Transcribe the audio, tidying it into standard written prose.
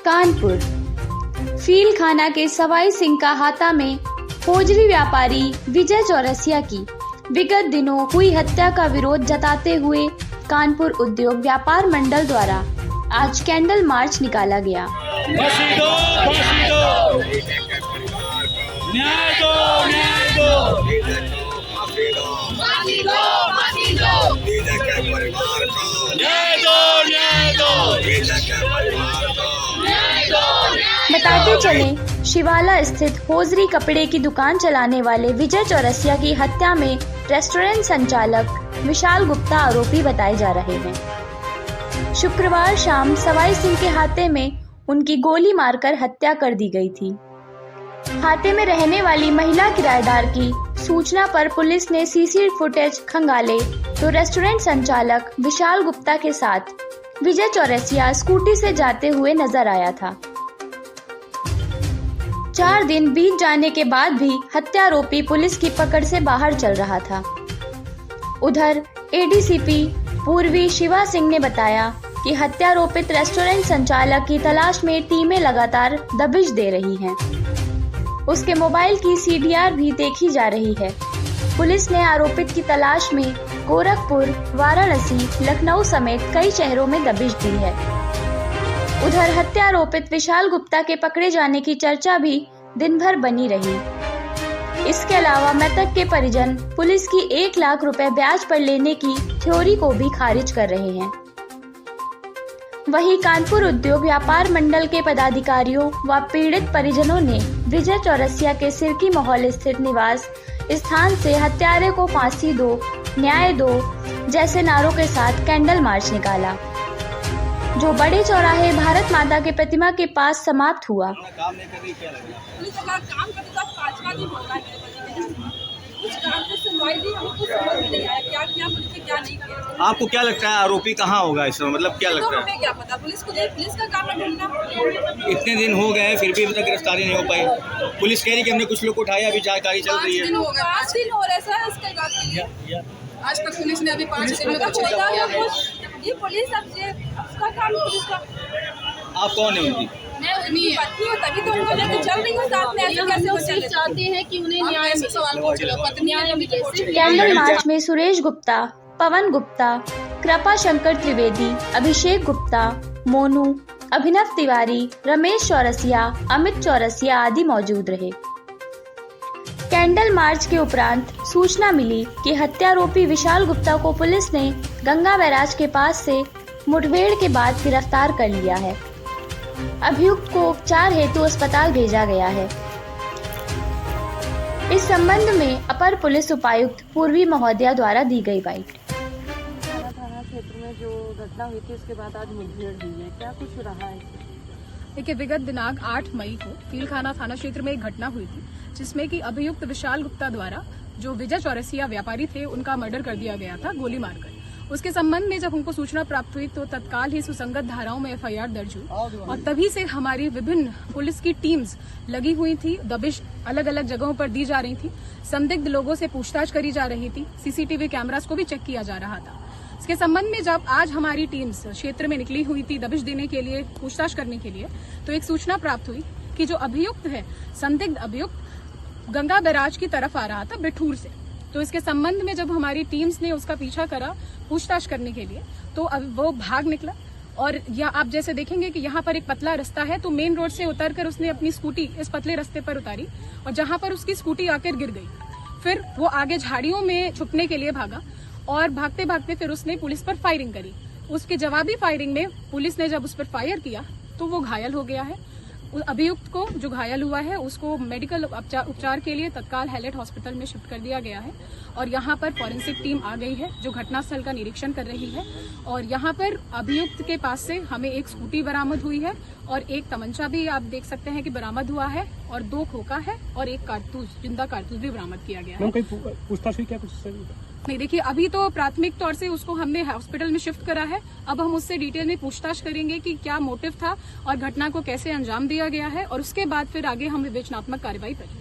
Kanpur feel खाना के सवाई सिंह का हाता में होजरी व्यापारी विजय चौरसिया की विगत दिनों हुई हत्या का विरोध जताते हुए कानपुर उद्योग व्यापार मंडल द्वारा आज कैंडल मार्च निकाला गया। फांसी दो, फांसी दो, न्याय दो, न्याय दो, फांसी दो, फांसी दो, न्याय दो, न्याय दो, बताते चले, शिवाला स्थित होजरी कपड़े की दुकान चलाने वाले विजय चौरसिया की हत्या में रेस्टोरेंट संचालक विशाल गुप्ता आरोपी बताए जा रहे हैं। शुक्रवार शाम सवाई सिंह के हाथे में उनकी गोली मारकर हत्या कर दी गई थी। हाथे में रहने वाली महिला किराएदार की सूचना पर पुलिस ने सीसी फुटेज खंगाले तो रेस्टोरेंट संचालक विशाल गुप्ता के साथ विजय चौरसिया स्कूटी से जाते हुए नजर आया था। 4 दिन बीत जाने के बाद भी हत्यारोपी पुलिस की पकड़ से बाहर चल रहा था। उधर एडीसीपी पूर्वी शिवा सिंह ने बताया कि हत्यारोपित रेस्टोरेंट संचालक की तलाश में टीमें लगातार दबिश दे रही हैं। उसके मोबाइल की सीडीआर भी देखी जा रही है। पुलिस ने आरोपित की तलाश में गोरखपुर, वाराणसी, लखनऊ समेत कई शहरों में दबिश दी है। उधर हत्यारोपित विशाल गुप्ता के पकड़े जाने की चर्चा भी दिन भर बनी रही। इसके अलावा मृतक के परिजन पुलिस की 1 लाख रुपए ब्याज पर लेने की थ्योरी को भी खारिज कर रहे हैं। वहीं कानपुर उद्योग व्यापार मंडल के पदाधिकारियों व पीड़ित परिजनों ने विजय चौरसिया के सिरकी मोहल्ले स्थित निवास स्थान से हत्यारे को फांसी दो, न्याय दो जैसे नारों के साथ कैंडल मार्च निकाला, जो बड़े चौराहे भारत माता के प्रतिमा के पास समाप्त हुआ। आपको क्या लगता है आरोपी कहाँ होगा इसमें, मतलब क्या लगता है? हमें क्या पता, पुलिस का काम है ढूंढना। इतने दिन हो गए फिर भी अभी तक गिरफ्तारी नहीं हो पाई। पुलिस कह रही कि हमने कुछ लोग को उठाया, अभी जानकारी चल रही है। 5 दिन हो रहे सर इसके बाद के लिए। आज तक पुलिस ने अभी 5 दिन में ये पुलिस अब ये उसका काम पुलिस का। आप कौन है उनकी? मैं उन्हीं पत्नी हूँ, तभी तो उनको लेकर चल रही हूँ साथ में। ऐसे कैसे हो चाहते हैं कि उन्हें न्याय से सवाल पूछ लो, पत्नी कैंडल मार्च में सुरेश गुप्ता, पवन गुप्ता, कृपा शंकर त्रिवेदी, अभिषेक गुप्ता, मोनू, अभिनव तिवारी, रमेश चौरसिया, अमित चौरसिया आदि मौजूद रहे। कैंडल मार्च के उपरांत सूचना मिली कि हत्यारोपी विशाल गुप्ता को पुलिस ने गंगा बैराज के पास से मुठभेड़ के बाद गिरफ्तार कर लिया है। अभियुक्त को उपचार हेतु अस्पताल भेजा गया है। इस संबंध में अपर पुलिस उपायुक्त पूर्वी महोदया द्वारा दी गई बाइट। थाना क्षेत्र में जो घटना हुई थी उसके बाद आज मुठभेड़ हुई है, क्या कुछ रहा है? देखिए, विगत दिनांक 8 मई को फीलखाना थाना क्षेत्र में एक घटना हुई थी जिसमें कि अभियुक्त विशाल गुप्ता द्वारा जो विजय चौरसिया व्यापारी थे उनका मर्डर कर दिया गया था गोली मारकर। उसके संबंध में जब हमको सूचना प्राप्त हुई तो तत्काल ही सुसंगत धाराओं में एफआईआर दर्ज हुई और तभी से हमारी विभिन्न पुलिस की टीम्स लगी हुई थी। दबिश अलग अलग जगहों पर दी जा रही थी, संदिग्ध लोगों से पूछताछ करी जा रही थी, सीसीटीवी कैमरास को भी चेक किया जा रहा था। इसके संबंध में जब आज हमारी टीम्स क्षेत्र में निकली हुई थी दबिश देने के लिए, पूछताछ करने के लिए, तो एक सूचना प्राप्त हुई कि जो अभियुक्त है, संदिग्ध अभियुक्त गंगा बैराज की तरफ आ रहा था बिठूर से। तो इसके संबंध में जब हमारी टीम्स ने उसका पीछा करा पूछताछ करने के लिए तो अब वो भाग निकला और आप जैसे देखेंगे कि यहाँ पर एक पतला रास्ता है, तो मेन रोड से उतरकर उसने अपनी स्कूटी इस पतले रास्ते पर उतारी और जहाँ पर उसकी स्कूटी आकर गिर गई, फिर वो आगे झाड़ियों में छुपने के लिए भागा और भागते भागते फिर उसने पुलिस पर फायरिंग करी। उसके जवाबी फायरिंग में पुलिस ने जब उस पर फायर किया तो वो घायल हो गया है। अभियुक्त को जो घायल हुआ है उसको मेडिकल उपचार के लिए तत्काल हैलेट हॉस्पिटल में शिफ्ट कर दिया गया है और यहाँ पर फॉरेंसिक टीम आ गई है जो घटनास्थल का निरीक्षण कर रही है। और यहाँ पर अभियुक्त के पास से हमें एक स्कूटी बरामद हुई है और एक तमंचा भी आप देख सकते हैं कि बरामद हुआ है और 2 खोखा है और एक कारतूस, जिंदा कारतूस भी बरामद किया गया है। पूछताछ हुई क्या कुछ? नहीं, देखिए, अभी तो प्राथमिक तौर से उसको हमने हॉस्पिटल में शिफ्ट करा है। अब हम उससे डिटेल में पूछताछ करेंगे कि क्या मोटिव था और घटना को कैसे अंजाम दिया गया है और उसके बाद फिर आगे हम विवेचनात्मक कार्रवाई करेंगे।